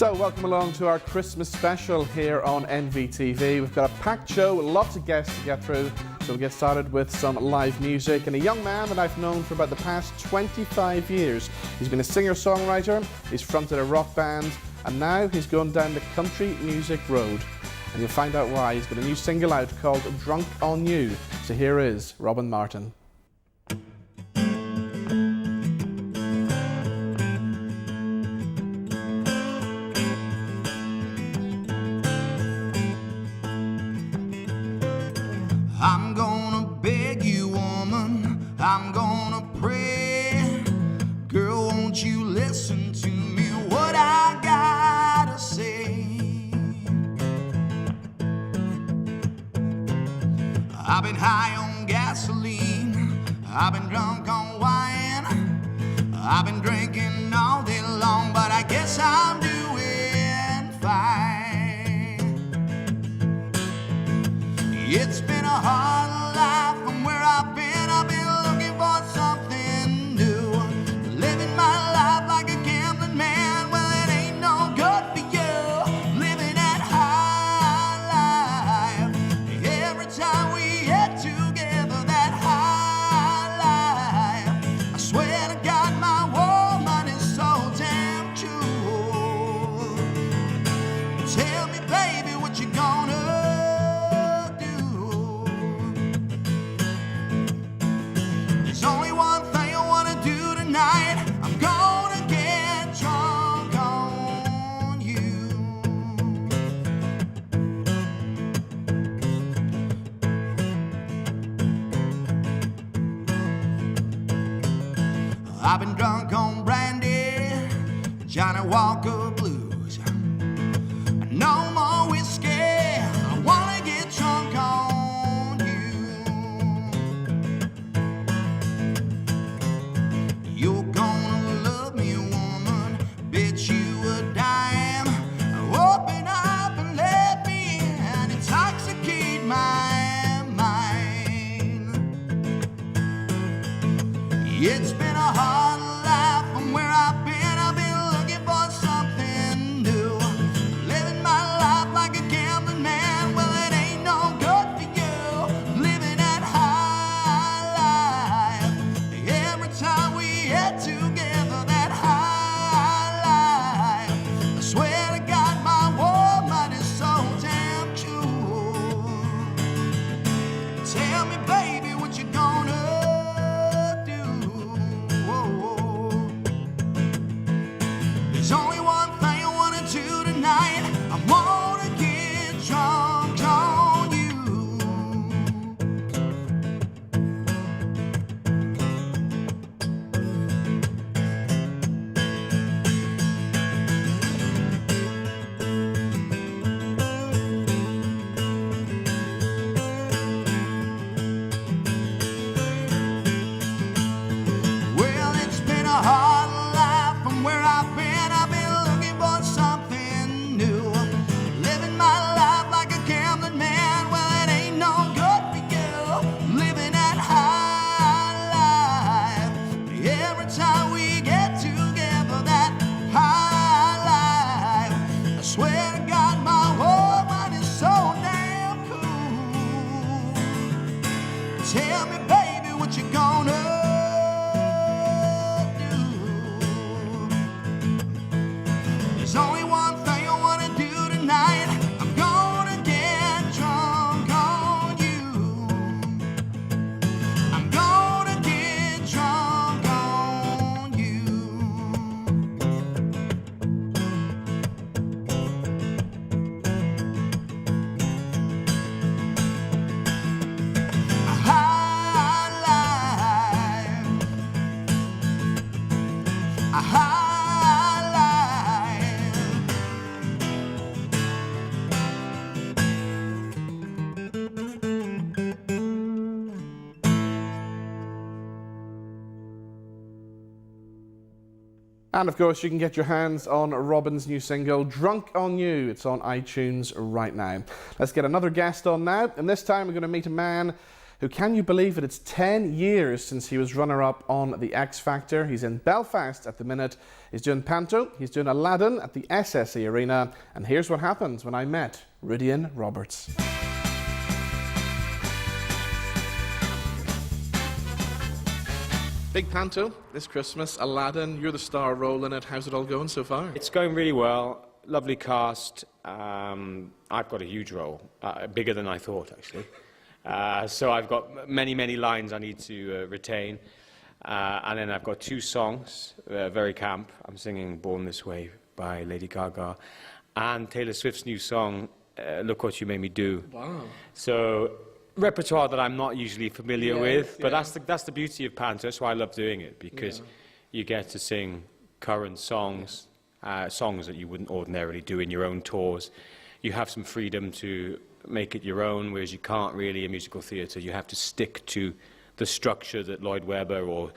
So welcome along to our Christmas special here on NVTV. We've got a packed show, lots of guests to get through, so we'll get started with some live music. And a young man that I've known for about the past 25 years. He's been a singer-songwriter, he's fronted a rock band, and now he's going down the country music road. And you'll find out why. He's got a new single out called Drunk on You. So here is Robin Martin. I'm gonna beg you, woman, I'm gonna pray. Girl, won't you listen to me, what I gotta say. I've been high on gasoline, I've been drunk on wine, I've been drinking all day long, but I guess I'm doing fine. It's been a hard life from where I've been looking for something new. Living my life like a gambling man, well it ain't no good for you. Living that high life, every time we get together, that high life, I swear to God my woman is so damn true. Tell me baby what you gonna. I'm gonna get drunk on you. I've been drunk on brandy, Johnny Walker blues. No more whiskey, I wanna get drunk on you. You're gonna love me, woman, bet you a dime. Open up and let me in and intoxicate my mind. It's been a hard life from where I've been looking for something new. Living my life like a gambling man, well it ain't no good for you. Living that high life, every time we get together, that high life, I swear to God my woman is so damn true. Tell me baby what you gonna do. Whoa. There's only one thing I wanna do tonight, I wanna get drunk on you. Well, it's been a hard life from where I've been looking for something new. Living my life like a gambling man, well it ain't no good for you. Living that high life, every time we get together, that high life, I swear to God my woman is so damn cool. Tell me baby what you gonna do. There's only one thing I wanna do tonight, I'm gonna get drunk on you. I'm gonna get drunk on you. A high life, a high life. And of course you can get your hands on Robin's new single Drunk on You. It's on iTunes right now. Let's get another guest on now, and this time we're going to meet a man who, can you believe it, it's 10 years since he was runner-up on The X Factor. He's in Belfast at the minute. He's doing Panto, he's doing Aladdin at the SSE Arena, and here's what happened when I met Rhydian Roberts. Big Panto this Christmas, Aladdin, you're the star role in it. How's it all going so far? It's going really well. Lovely cast. I've got a huge role, bigger than I thought, actually. So I've got many, many lines I need to retain. And then I've got 2 songs, very camp. I'm singing Born This Way by Lady Gaga and Taylor Swift's new song, Look What You Made Me Do. Wow. So repertoire that I'm not usually familiar with, but that's the beauty of Panto. That's why I love doing it, because you get to sing current songs. Songs that you wouldn't ordinarily do in your own tours. You have some freedom to make it your own, whereas you can't really in musical theatre. You have to stick to the structure that Lloyd Webber or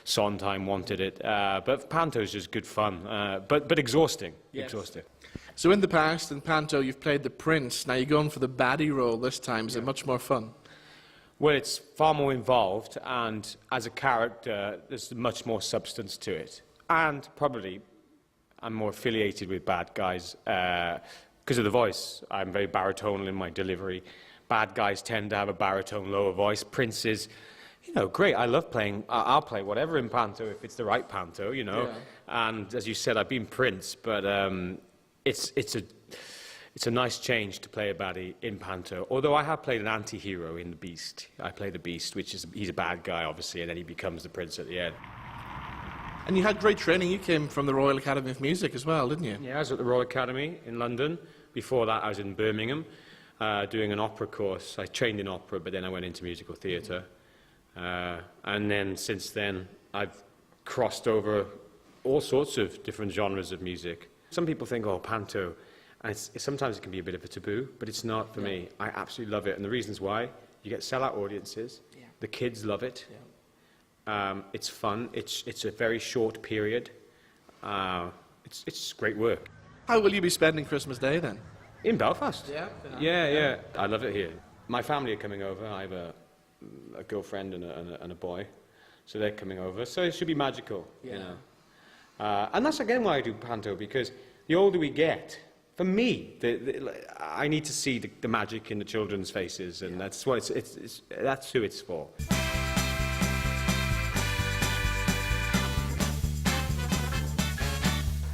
Sondheim wanted it. But Panto is just good fun, but exhausting. Yes. Exhausting. So in the past, in Panto, you've played the Prince. Now you're going for the baddie role this time. Is it much more fun? Well, it's far more involved, and as a character, there's much more substance to it. And probably I'm more affiliated with bad guys because of the voice. I'm very baritonal in my delivery. Bad guys tend to have a baritone, lower voice. Princes, you know, great. I love playing. I'll play whatever in Panto if it's the right Panto, you know. Yeah. And as you said, I've been Prince, but it's a nice change to play a baddie in Panto. Although I have played an anti-hero in The Beast. I play the Beast, which is he's a bad guy, obviously, and then he becomes the Prince at the end. And you had great training. You came from the Royal Academy of Music as well, didn't you? Yeah, I was at the Royal Academy in London. Before that, I was in Birmingham doing an opera course. I trained in opera, but then I went into musical theatre. And then, since then, I've crossed over all sorts of different genres of music. Some people think, oh, Panto, and sometimes it can be a bit of a taboo, but it's not for me. I absolutely love it, and the reasons why, you get sellout audiences, the kids love it. It's fun. It's a very short period. It's great work. How will you be spending Christmas Day then? In Belfast. Yeah. I love it here. My family are coming over. I have a girlfriend and a boy, so they're coming over. So it should be magical, you know. And that's again why I do Panto, because the older we get, for me, I need to see the magic in the children's faces, and that's what that's who it's for.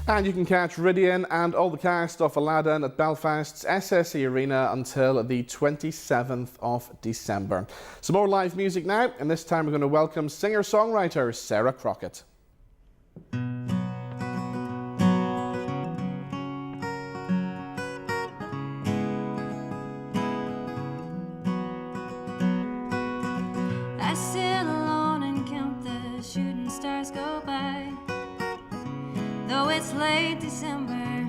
And you can catch Rhydian and all the cast of Aladdin at Belfast's SSE Arena until the 27th of December. Some more live music now, and this time we're going to welcome singer-songwriter Sara Crockett. I sit alone and count the shooting stars go by. Though it's late December,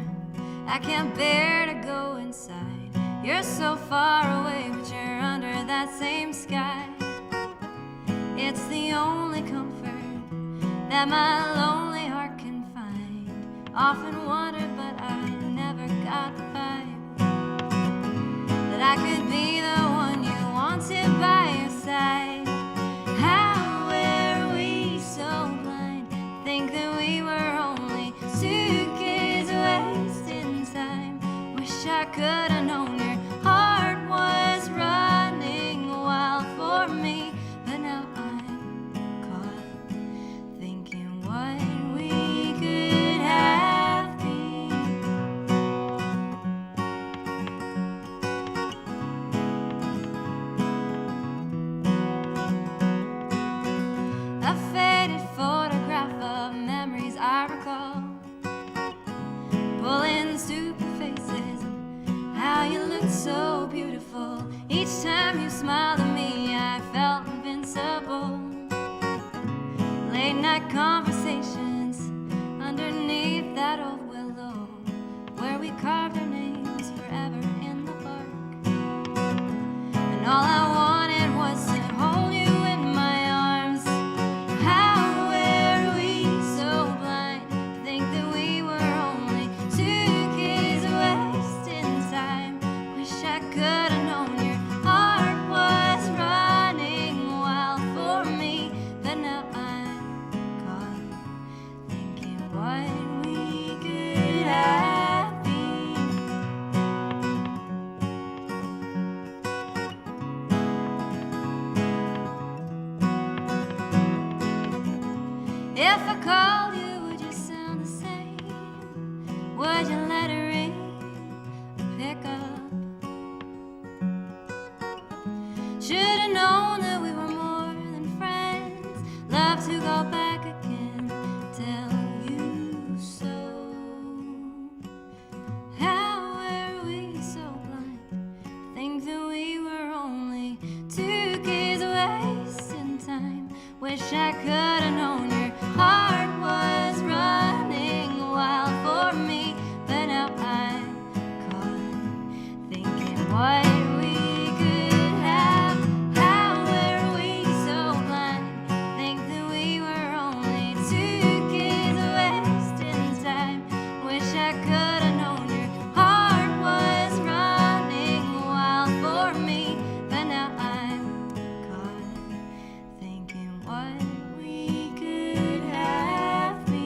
I can't bear to go inside. You're so far away, but you're under that same sky. It's the only comfort that my lonely heart can find. Often wondered, but I never got the vibe that I could be the one you wanted by your side. How were we so blind? Think that we were only 2 kids wasting time. Wish I could have known your heart was running wild for me, but now I'm caught thinking what we could have been. A faded photograph of memories I recall, pulling stupid faces, how you looked so beautiful. Each time you smiled at me, I felt invincible. Late night conversations underneath that old willow, where we carved our names forever in the bark. And all I wanted was to hold you in my arms. How were we so blind? Think that we were only 2 kids wasting time. Wish I could have known your heart was running called you, would you sound the same? Would you let it ring or pick up? Should've known that we were more than friends. Love to go back again, tell you so. How were we so blind? Think that we were only two kids wasting time. Wish I could've known your heart was running wild for me, but now I'm caught thinking what we could have. How were we so blind? Think that we were only two kids wasting time. Wish I could've known your heart was running wild for me, but now I'm caught thinking what we could have been.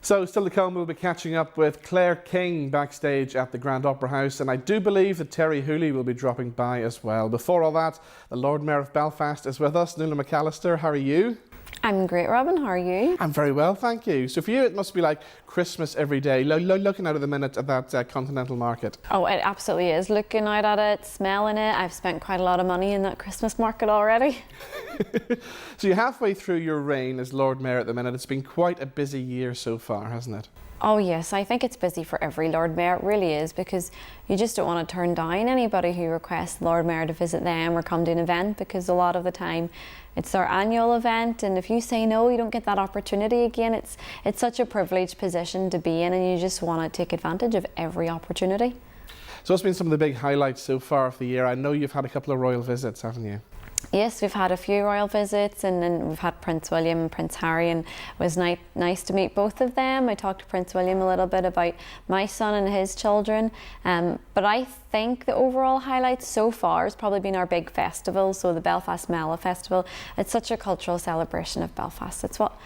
So, still to come, we'll be catching up with Claire King backstage at the Grand Opera House, and I do believe that Terri Hooley will be dropping by as well. Before all that, the Lord Mayor of Belfast is with us. Nuala McAllister, how are you? I'm great, Robin. How are you? I'm very well, thank you. So for you, it must be like Christmas every day, looking out at the minute at that continental market. Oh, it absolutely is. Looking out at it, smelling it. I've spent quite a lot of money in that Christmas market already. So you're halfway through your reign as Lord Mayor at the minute. It's been quite a busy year so far, hasn't it? Oh yes, I think it's busy for every Lord Mayor. It really is, because you just don't want to turn down anybody who requests the Lord Mayor to visit them or come to an event, because a lot of the time it's their annual event, and if you say no, you don't get that opportunity again. It's such a privileged position to be in, and you just want to take advantage of every opportunity. So what's been some of the big highlights so far of the year? I know you've had a couple of royal visits, haven't you? Yes, we've had a few royal visits, and then we've had Prince William and Prince Harry, and it was nice to meet both of them. I talked to Prince William a little bit about my son and his children, but I think the overall highlight so far has probably been our big festival, so the Belfast Mela Festival. It's such a cultural celebration of Belfast. It's what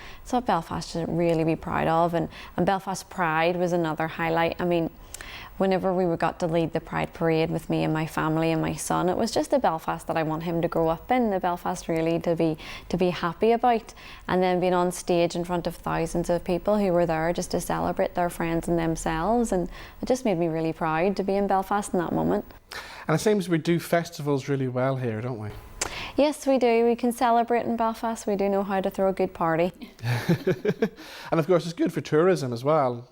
Belfast should really be proud of, and Belfast Pride was another highlight. I mean, whenever we got to lead the Pride Parade with me and my family and my son, it was just the Belfast that I want him to grow up in, the Belfast really to be happy about. And then being on stage in front of thousands of people who were there just to celebrate their friends and themselves, and it just made me really proud to be in Belfast in that moment. And it seems we do festivals really well here, don't we? Yes, we do. We can celebrate in Belfast. We do know how to throw a good party. And of course it's good for tourism as well.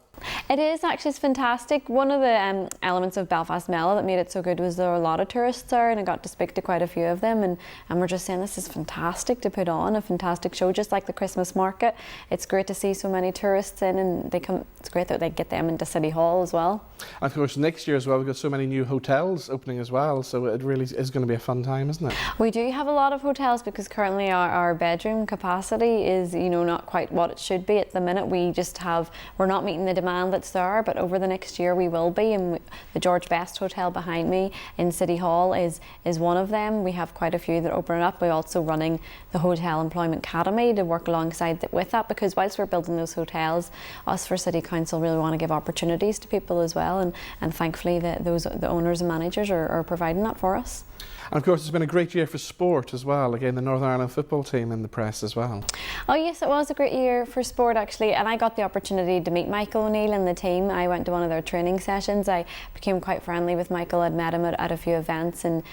It is actually, it's fantastic. One of the elements of Belfast Mela that made it so good was there were a lot of tourists there, and I got to speak to quite a few of them, and we're just saying this is fantastic to put on, a fantastic show, just like the Christmas market. It's great to see so many tourists in, and they come. It's great that they get them into City Hall as well. And of course next year as well, we've got so many new hotels opening as well, so it really is going to be a fun time, isn't it? We do have a lot of hotels, because currently our bedroom capacity is, you know, not quite what it should be at the minute. We're not meeting the demand that's there, but over the next year we will be, and the George Best Hotel behind me in City Hall is one of them. We have quite a few that open up. We're also running the Hotel Employment Academy to work alongside with that, because whilst we're building those hotels, us for City Council really want to give opportunities to people as well, and thankfully the owners and managers are providing that for us. And of course it's been a great year for sport as well. Again, the Northern Ireland football team in the press as well. Oh yes, it was a great year for sport actually, and I got the opportunity to meet Michael O'Neill and the team. I went to one of their training sessions. I became quite friendly with Michael. I'd met him at a few events, and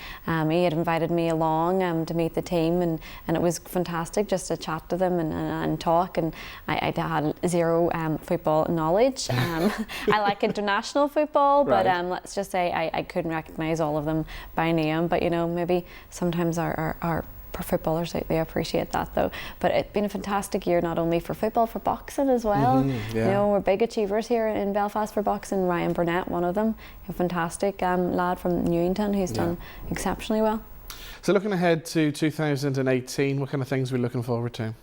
he had invited me along to meet the team, and it was fantastic just to chat to them and talk, and I had zero football knowledge. I like international football, but right. let's just say I couldn't recognise all of them by name, but you know, maybe sometimes our footballers, they appreciate that though. But it's been a fantastic year, not only for football, for boxing as well. Yeah. You know, we're big achievers here in Belfast for boxing. Ryan Burnett, one of them, a fantastic lad from Newington who's done exceptionally well. So looking ahead to 2018, what kind of things are we looking forward to?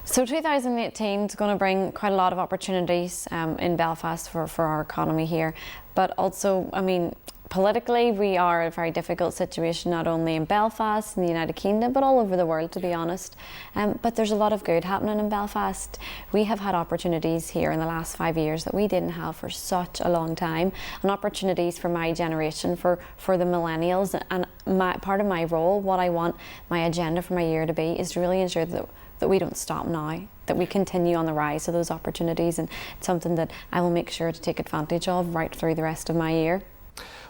So 2018 is going to bring quite a lot of opportunities in Belfast for our economy here, but also, I mean, politically, we are a very difficult situation, not only in Belfast, in the United Kingdom, but all over the world, to be honest. But there's a lot of good happening in Belfast. We have had opportunities here in the last 5 years that we didn't have for such a long time, and opportunities for my generation, for the millennials. And part of my role, what I want my agenda for my year to be, is to really ensure that we don't stop now, that we continue on the rise of those opportunities, and it's something that I will make sure to take advantage of right through the rest of my year.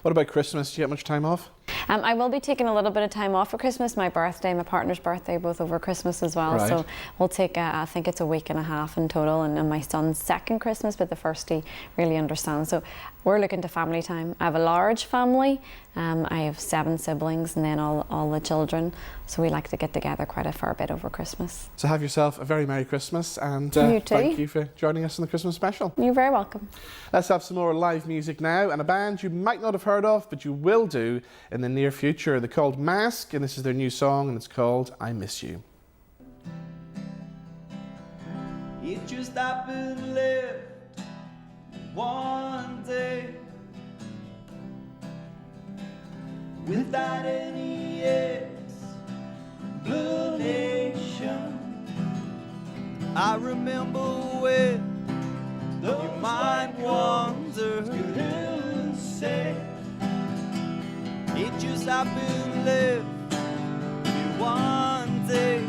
What about Christmas? Do you get much time off? I will be taking a little bit of time off for Christmas. My birthday, my partner's birthday, both over Christmas as well. Right. So we'll take, I think it's a week and a half in total, and my son's second Christmas, but the first he really understands. So we're looking to family time. I have a large family. I have 7 siblings and then all the children. So we like to get together quite a fair bit over Christmas. So have yourself a very Merry Christmas, and You too. thank you for joining us in the Christmas special. You're very welcome. Let's have some more live music now, and a band you might not have heard of, but you will do in the near future. They're called Mask, and this is their new song, and it's called I Miss You. It just happened left one day without any explanation. I remember when your mind wandered and say it just happened left one day.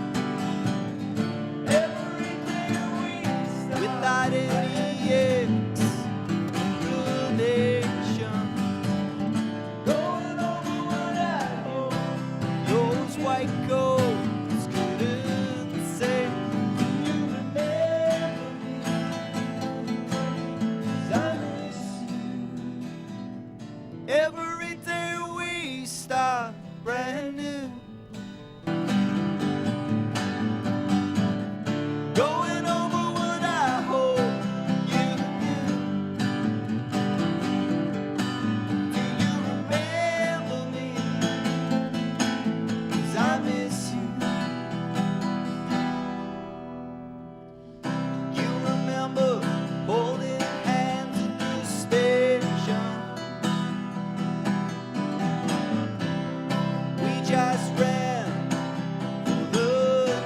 Without any explanation, going over what I hope those white coats couldn't say. You remember me, 'cause I miss you. Every day we start brand new. Going over what I hope you knew. Do you remember me? 'Cause I miss you. You remember holding hands at the station. We just ran for the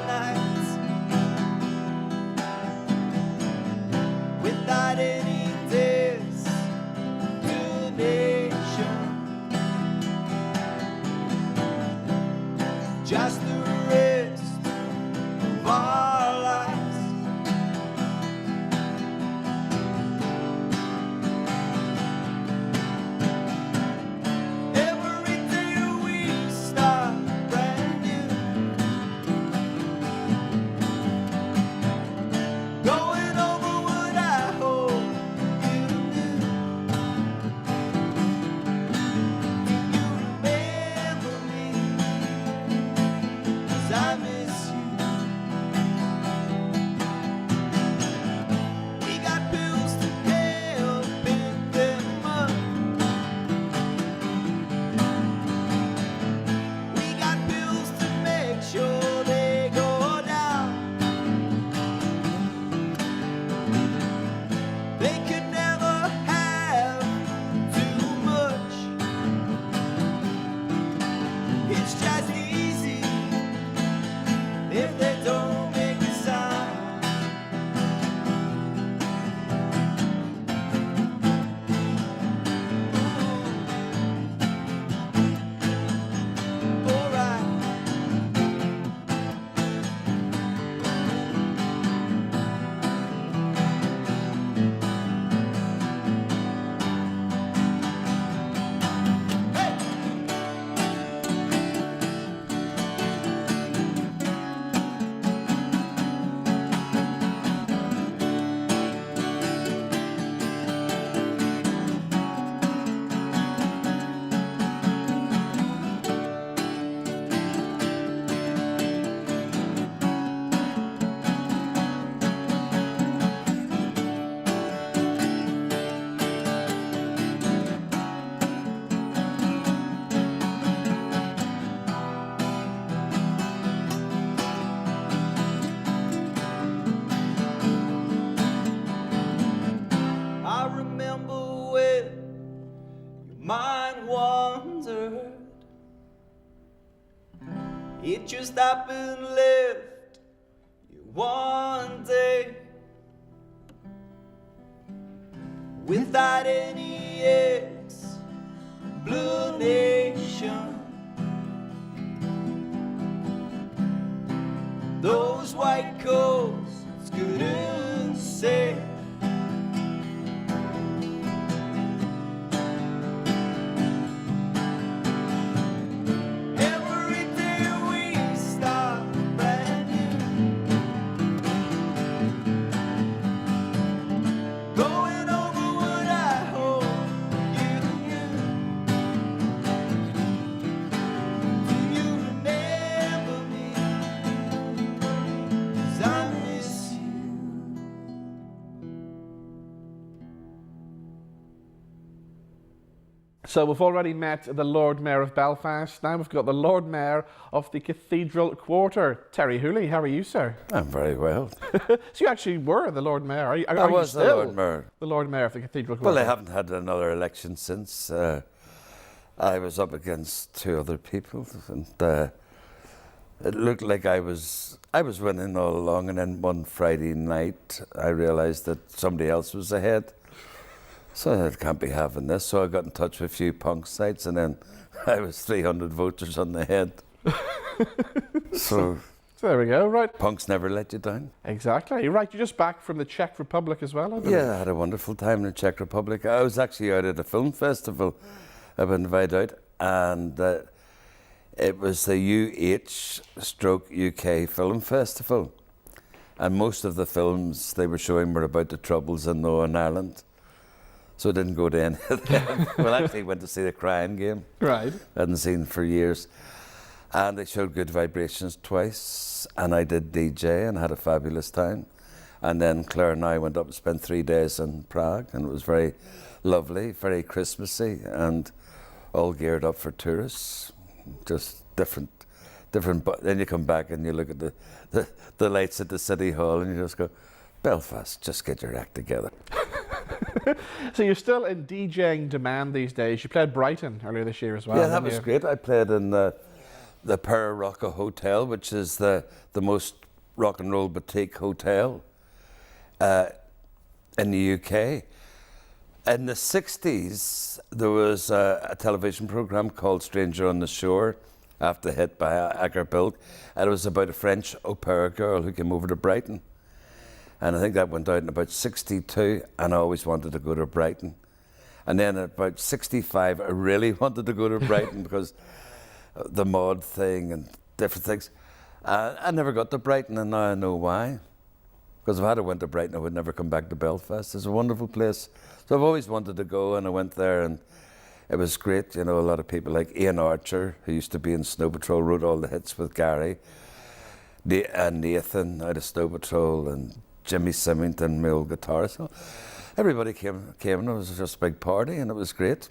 night without any destination, just the rest of our lives. Every day we start brand new. Going over what I hope you knew. Do you remember me? 'Cause I miss you. We got bills to help pick them up. We got bills to make sure they go down. They could never have too much. It's just easy if they don't make a sound. Alright. Hey! It just happened left you one day without any explanation. Those white coats couldn't say. Every day we start brand new, going over what I hope you knew. Do you remember me? 'Cause I miss you. So we've already met the Lord Mayor of Belfast. Now we've got the Lord Mayor of the Cathedral Quarter, Terri Hooley. How are you, sir? I'm very well. So you actually were the Lord Mayor. Are you I was still the Lord Mayor. the Lord Mayor of the Cathedral Quarter? Well, I haven't had another election since. I was up against two other people, and it looked like I was winning all along. And then one Friday night, I realised that somebody else was ahead. So I can't be having this. So I got in touch with a few punk sites, and then I was 300 voters on the head. So there we go, right. punks never let you down. Exactly. Right, you're just back from the Czech Republic as well, I believe. Yeah, I had a wonderful time in the Czech Republic. I was actually out at a film festival. I've been invited out, and it was the UH/UK Film Festival. And most of the films they were showing were about the Troubles in Northern Ireland. So I didn't go to any of them. Well, actually went to see the Crying Game. Right. I hadn't seen for years. And they showed Good Vibrations twice, and I did DJ and had a fabulous time. And then Claire and I went up and spent 3 days in Prague, and it was very lovely, very Christmassy, and all geared up for tourists. Just different. But then you come back and you look at the lights at the City Hall, and you just go, Belfast, just get your act together. So you're still in DJing demand these days. You played Brighton earlier this year as well. Yeah, that didn't was you? great. I played in the Para Rocca Hotel, which is the most rock and roll boutique hotel in the UK. In the 60s, there was a television program called Stranger on the Shore, after the hit by Agar Bilk, and it was about a French au pair girl who came over to Brighton. And I think that went out in about 62, and I always wanted to go to Brighton. And then at about 65, I really wanted to go to Brighton because the mod thing and different things. I never got to Brighton, and now I know why. Because if I had went to Brighton, I would never come back to Belfast. It's a wonderful place. So I've always wanted to go, and I went there, and it was great. You know, a lot of people like Ian Archer, who used to be in Snow Patrol, wrote all the hits with Gary. And Nathan out of Snow Patrol, and Jimmy Symington, my old guitarist. So everybody came, and it was just a big party, and it was great.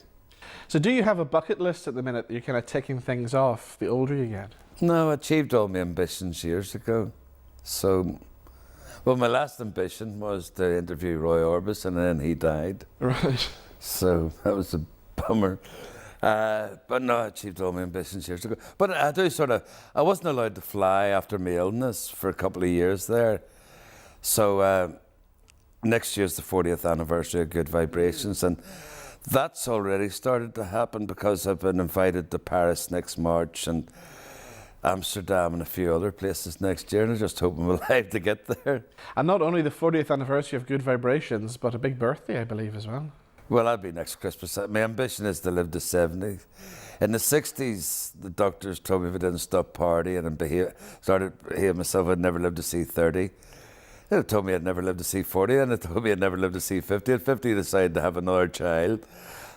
So do you have a bucket list at the minute that you're kind of ticking things off the older you get? No, I achieved all my ambitions years ago. So, well, my last ambition was to interview Roy Orbison, and then he died. Right. So that was a bummer. But no, I achieved all my ambitions years ago. But I wasn't allowed to fly after my illness for a couple of years there. So next year's the 40th anniversary of Good Vibrations, and that's already started to happen because I've been invited to Paris next March and Amsterdam and a few other places next year, and I just hope I'm alive to get there. And not only the 40th anniversary of Good Vibrations, but a big birthday, I believe, as well. Well, I'll be next Christmas. My ambition is to live to 70. In the 60s, the doctors told me if I didn't stop partying and started behaving myself, I'd never live to see 30. They told me I'd never live to see 40, and they told me I'd never live to see 50. At 50, I decided to have another child,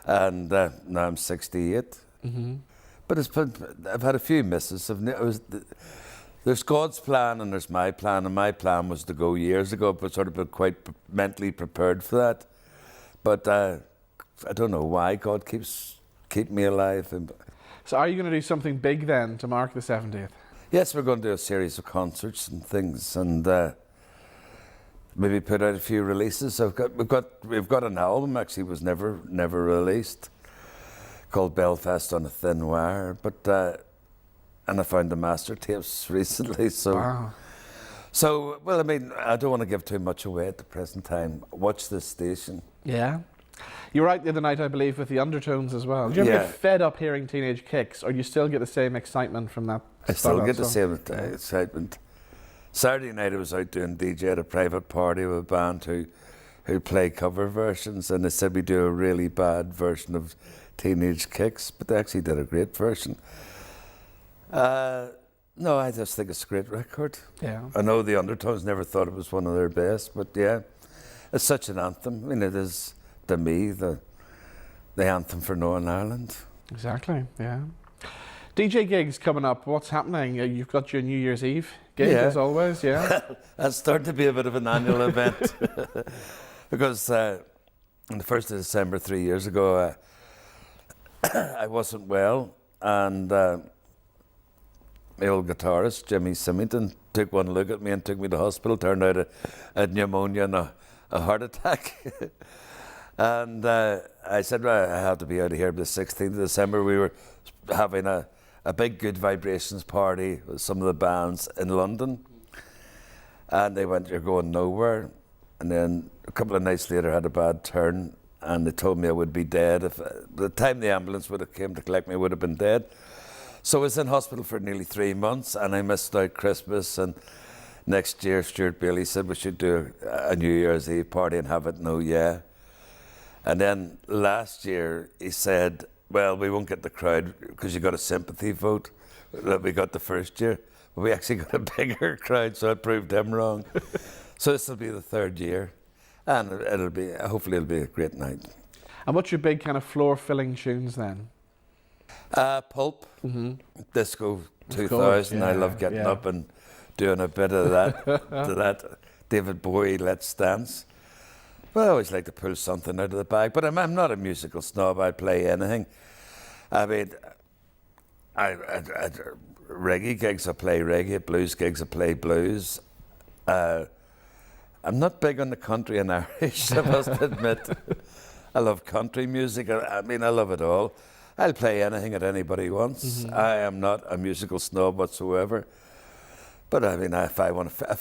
and now I'm 68. Mm-hmm. But I've had a few misses. There's God's plan and there's my plan, and my plan was to go years ago, but sort of been quite mentally prepared for that. But I don't know why God keeps me alive. So are you going to do something big then to mark the 70th? Yes, we're going to do a series of concerts and things, and maybe put out a few releases. We've got an album actually was never released, called Belfast on a Thin Wire. But and I found the master tapes recently. So, Wow. so well, I mean, I don't want to give too much away at the present time. Watch this station. Yeah. You were out the other night, I believe, with the Undertones as well. Do you ever Yeah. get fed up hearing Teenage Kicks, or do you still get the same excitement from that? I still style get the song? same excitement. Saturday night I was out doing DJ at a private party with a band who play cover versions, and they said we do a really bad version of Teenage Kicks, but they actually did a great version. No, I just think it's a great record. Yeah. I know the Undertones never thought it was one of their best, but yeah, it's such an anthem. I mean, it is, to me, the anthem for Northern Ireland. Exactly, yeah. DJ gigs coming up, what's happening? You've got your New Year's Eve gig, Yeah. as always, yeah? That's starting to be a bit of an annual event. Because on the 1st of December 3 years ago, I wasn't well, and my old guitarist, Jimmy Symington, took one look at me and took me to hospital. Turned out I had pneumonia and a heart attack. And I said, well, I have to be out of here by the 16th of December. We were having a big Good Vibrations party with some of the bands in London. And they went, you're going nowhere. And then a couple of nights later, I had a bad turn, and they told me I would be dead. If by the time the ambulance would have came to collect me, I would have been dead. So I was in hospital for nearly 3 months, and I missed out Christmas. And next year, Stuart Bailey said we should do a New Year's Eve party and have it no yeah. And then last year, he said, well, we won't get the crowd because you got a sympathy vote that we got the first year. But we actually got a bigger crowd, so I proved him wrong. So this will be the 3rd year, and hopefully it'll be a great night. And what's your big kind of floor-filling tunes then? Pulp, Disco 2000. course, I love yeah, getting yeah. up and doing a bit of that. To that David Bowie, Let's Dance. But I always like to pull something out of the bag. But I'm not a musical snob. I play anything. I mean, I reggae gigs, I play reggae. Blues gigs, I play blues. I'm not big on the country and Irish, I must admit. I love country music. I mean, I love it all. I'll play anything that anybody wants. I am not a musical snob whatsoever. But I mean, if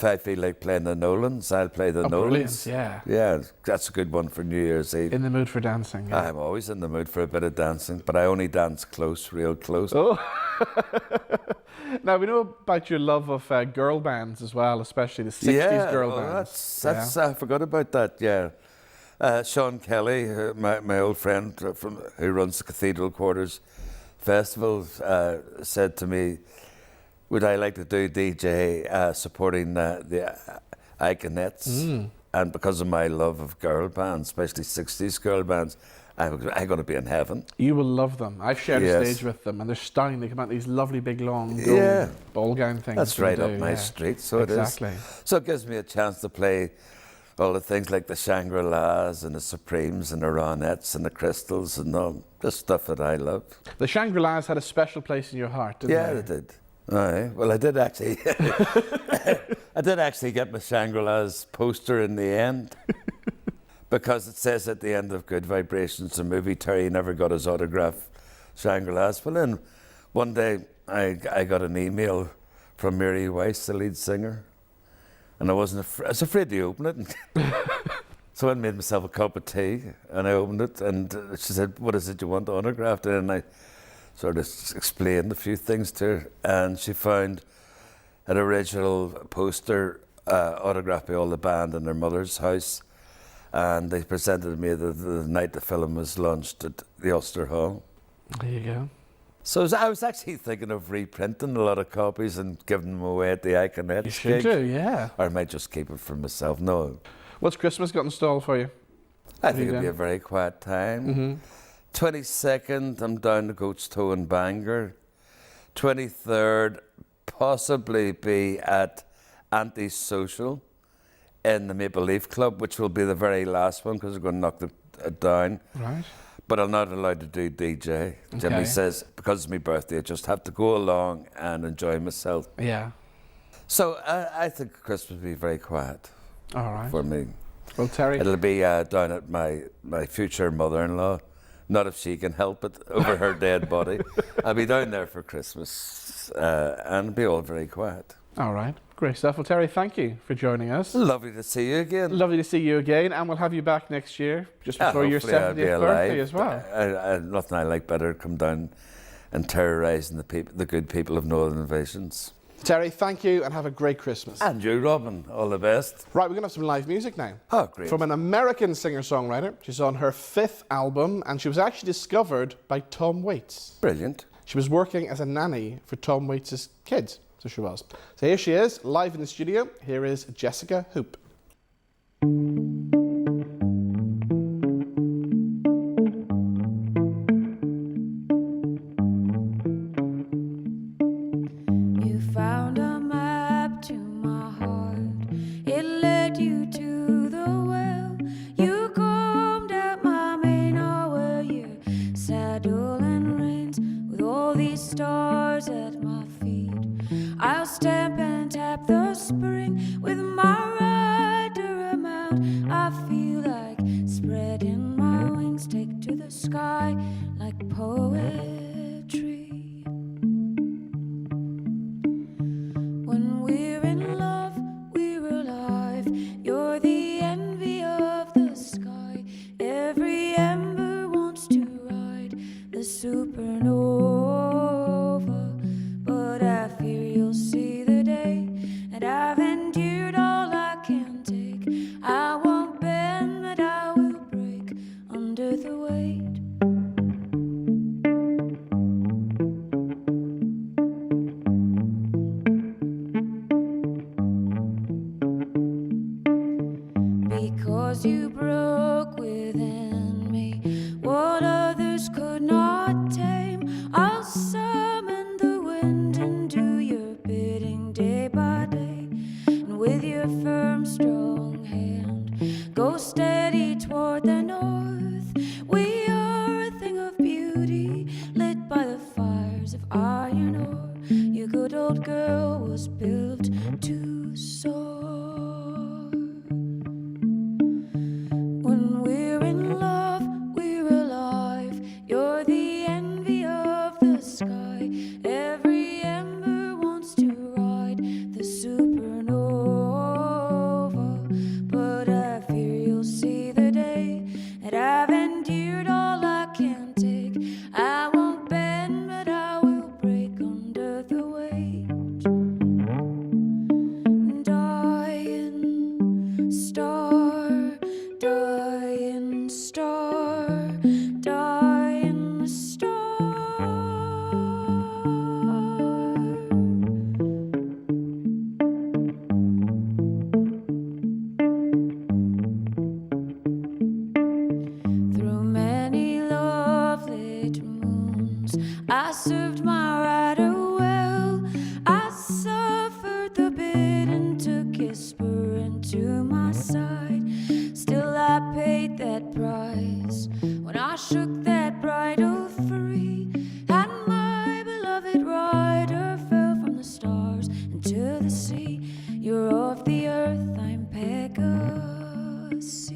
I feel like playing the Nolans, I'll play the Nolans. Brilliant, yeah. Yeah, that's a good one for New Year's Eve. In the mood for dancing, yeah. I'm always in the mood for a bit of dancing, but I only dance close, real close. Oh. Now, we know about your love of girl bands as well, especially the 60s girl bands. That's I forgot about that, yeah. Sean Kelly, my old friend who runs the Cathedral Quarters Festival, said to me, would I like to do DJ supporting the Iconettes? And because of my love of girl bands, especially 60s girl bands, I'm going to be in heaven. You will love them. I've shared a Yes. stage with them, and they're stunning. They come out in these lovely big long gold ball gown things. That's they right do, up my yeah. street, so Exactly. it is. So it gives me a chance to play all the things like the Shangri-Las and the Supremes and the Ronettes and the Crystals and all the stuff that I love. The Shangri-Las had a special place in your heart, didn't Yeah, they? they did. Aye. Well, I did actually. I did actually get my Shangri-Las poster in the end, because it says at the end of Good Vibrations, the movie, Terri never got his autograph Shangri-Las. Well, then one day I got an email from Mary Weiss, the lead singer, and I was afraid to open it. So I made myself a cup of tea, and I opened it, and she said, "What is it you want autographed?" And I sort of explained a few things to her, and she found an original poster autographed by all the band in their mother's house, and they presented it to me the night the film was launched at the Ulster Hall. There you go. So I was actually thinking of reprinting a lot of copies and giving them away at the Iconettes You should gig. do, yeah. Or I might just keep it for myself. No, What's Christmas got installed for you? I think it'll be a very quiet time. 22nd, I'm down to Goat's Toe in Bangor. 23rd, possibly be at Antisocial in the Maple Leaf Club, which will be the very last one because we're going to knock it down. Right. But I'm not allowed to do DJ. Jimmy Okay. says, because it's my birthday, I just have to go along and enjoy myself. Yeah. So I think Christmas will be very quiet All right. for me. Well, Terri, It'll be down at my future mother-in-law, Not if she can help it, over her dead body. I'll be down there for Christmas and be all very quiet. All right, great stuff. Well, Terri, thank you for joining us. Lovely to see you again. Lovely to see you again, and we'll have you back next year, just before your Hopefully I'll be 70th birthday alive. as well. Nothing I like better than come down and terrorising the good people of Northern Invasions. Terri, thank you, and have a great Christmas. And you, Robin, all the best. Right, we're going to have some live music now. Oh, great. From an American singer-songwriter. She's on her 5th album, and she was actually discovered by Tom Waits. Brilliant. She was working as a nanny for Tom Waits' kids, so she was. So here she is, live in the studio. Here is Jesca Hoop. You found a map to my heart. It led you to the well. You combed out my mane. I'll wear your saddle and reins with all these stars at my feet. I'll stamp and tap the spring with my rider amount. I feel like spreading my wings, take to the sky like poetry. When we're in love, we're alive. You're the envy of the sky. Every ember wants to ride the supernova. But I fear you'll see the day, and I've endured all I can take. I won't bend, but I will break under the weight. Because you broke within me what others could not tame. I'll summon the wind and do your bidding day by day. And with your firm, strong hand, go steady toward the north. We are a thing of beauty, lit by the fires of iron ore. Your good old girl was built to soar. When we're in love, we're alive. You're the envy of the sky. Every ember wants to ride the supernova. But I fear you'll see the day, and I've endured all I can take. I won't bend, but I will break under the weight. Dying star, dying star, dying star. Through many love-lit moons, I served my rider well. I suffered the bit and took his spur into my side. Still I paid that price when I shook that bridle free, and my beloved rider fell from the stars into the sea. You're of the earth, I'm Pegasus.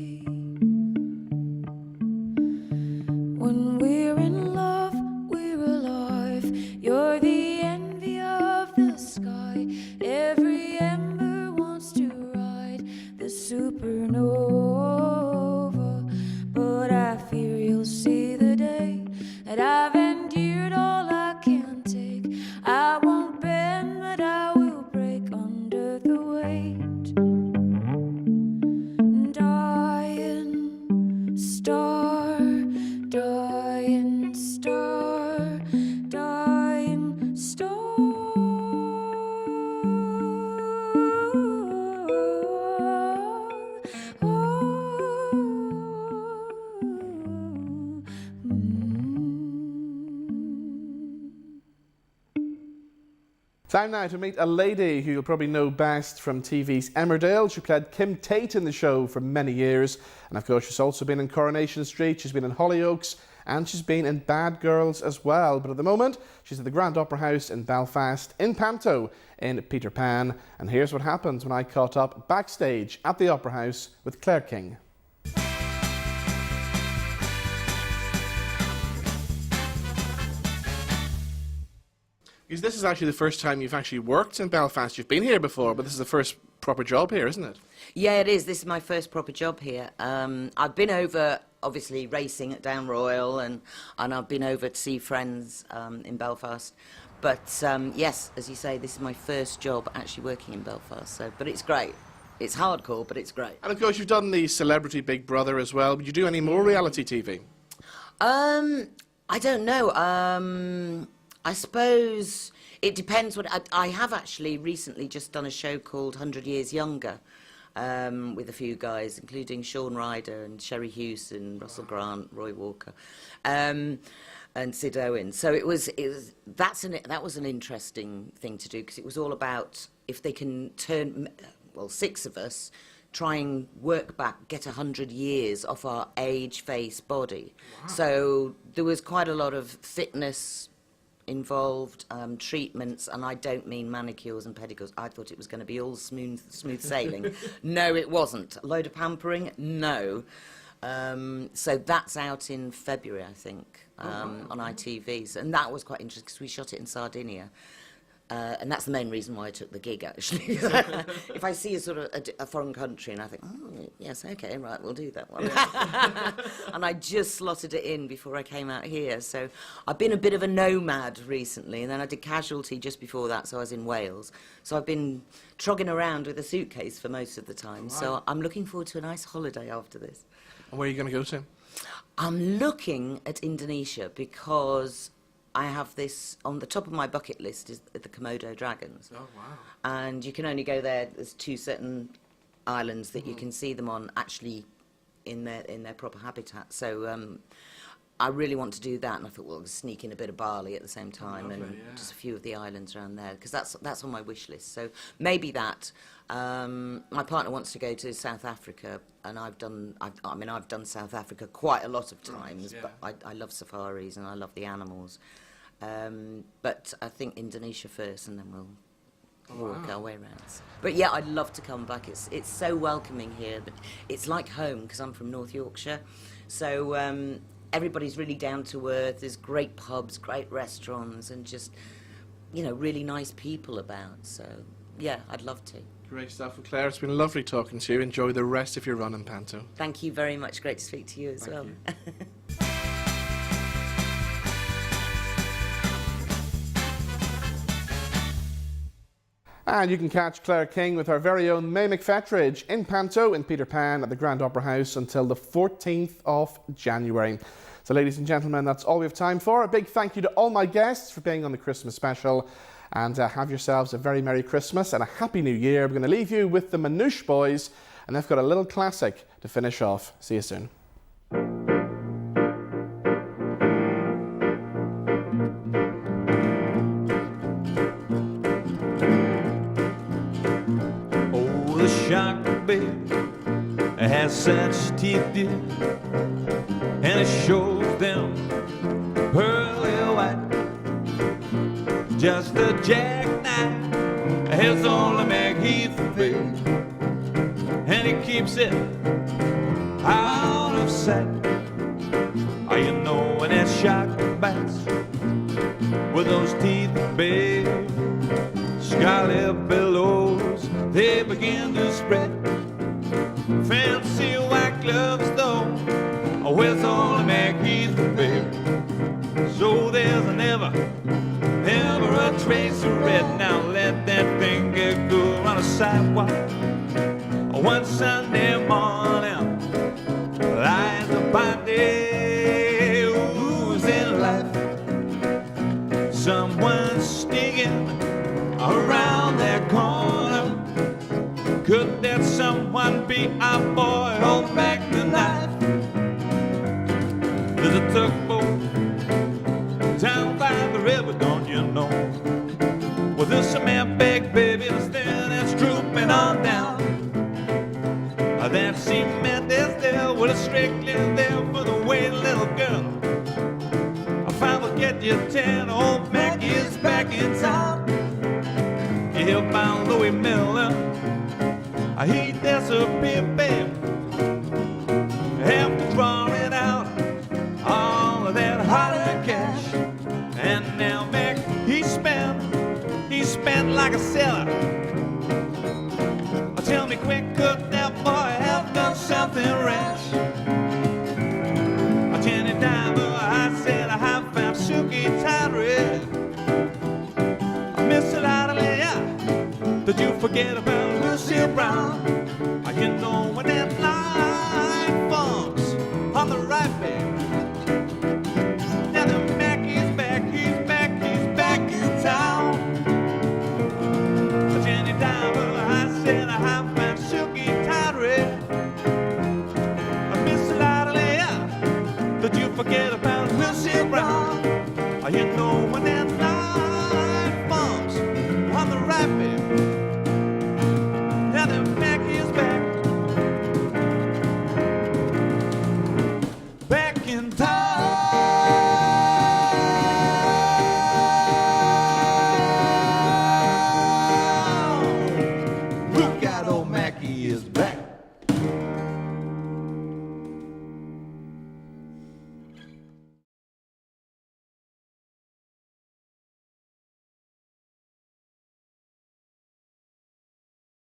When we're in love, we're alive. You're the envy of the sky. Every ember wants to ride the supernova. But I fear you'll see the day, that I've endured all I can take. I won't bend, but I will break under the weight. Dying star, dying star, dying star. Time now to meet a lady who you'll probably know best from TV's Emmerdale. She played Kim Tate in the show for many years. And of course, she's also been in Coronation Street, she's been in Hollyoaks, and she's been in Bad Girls as well. But at the moment, she's at the Grand Opera House in Belfast, in Panto, in Peter Pan. And here's what happens when I caught up backstage at the Opera House with Claire King. Because this is actually the first time you've actually worked in Belfast. You've been here before, but this is the first proper job here, isn't it? Yeah, it is. This is my first proper job here. I've been over, obviously, racing at Down Royal, and I've been over to see friends in Belfast. But yes, as you say, this is my first job actually working in Belfast. So, but it's great. It's hardcore, but it's great. And of course, you've done the Celebrity Big Brother as well. Would you do any more reality TV? I don't know. I suppose it depends. I have actually recently just done a show called 100 Years Younger with a few guys, including Sean Ryder and Sherry Hewson, Russell Grant, Roy Walker, and Sid Owen. So that was an interesting thing to do, because it was all about if they can turn, well, 6 of us, try and work back, get 100 years off our age, face, body. Wow. So there was quite a lot of fitness involved, treatments, and I don't mean manicures and pedicures. I thought it was going to be all smooth sailing. No, it wasn't. A load of pampering? No. So that's out in February, I think, on ITV. And that was quite interesting, because we shot it in Sardinia. And that's the main reason why I took the gig, actually. If I see a sort of a foreign country and I think, oh, yes, okay, right, we'll do that one. And I just slotted it in before I came out here. So I've been a bit of a nomad recently, and then I did Casualty just before that, so I was in Wales. So I've been trogging around with a suitcase for most of the time. Wow. So I'm looking forward to a nice holiday after this. And where are you going to go to? I'm looking at Indonesia, because I have this on the top of my bucket list is the Komodo dragons. Oh, wow. And you can only go there, there's 2 certain islands that you can see them on, actually in their proper habitat. So I really want to do that, and I thought, well, sneak in a bit of Bali at the same time, and just a few of the islands around there, because that's on my wish list. So maybe that. My partner wants to go to South Africa, and I've done South Africa quite a lot of times, but I love safaris and I love the animals. But I think Indonesia first, and then we'll work our way around. But yeah, I'd love to come back. It's so welcoming here. But it's like home, because I'm from North Yorkshire. So everybody's really down to earth. There's great pubs, great restaurants, and just, really nice people about. So yeah, I'd love to. Great stuff. Well, Claire, it's been lovely talking to you. Enjoy the rest of your run in Panto. Thank you very much. Great to speak to you as well. And you can catch Claire King with our very own May McFettridge in Panto in Peter Pan at the Grand Opera House until the 14th of January. So ladies and gentlemen, that's all we have time for. A big thank you to all my guests for being on the Christmas special. And have yourselves a very Merry Christmas and a Happy New Year. We're going to leave you with the Manouche Boys, and they've got a little classic to finish off. See you soon. Oh, the shark babe has such teeth, dear, and it shows them pearly white. Just a jackknife, his only McHeath, babe, and he keeps it out of sight. Oh, you know when that shark bites with those teeth, babe, scarlet billows, they begin to spread. Fancy white gloves, though, with only McHeath, babe, so there's never a trace of red. Now let that thing get good on a sidewalk. One Sunday morning, lies a body oozing life. Someone sneaking around that corner. Could that someone be our boy? Hold back the knife. There's a tugboat down by the river, don't you know? Well, there's some big baby that's drooping on down. That cement is there, well, it's strictly there for the waiting little girl. If I forget your 10, old Mac is back in town. You hear about Louis Miller, he disappeared, babe. Have to draw it out, all of that holiday cash. And now Mac, he spent like a sailor. Tell me quick, could that boy have done something rash? Jenny Diver, I said I have found Suki Terri. Mr. Adelaide, did you forget about Lucy Brown? You know when that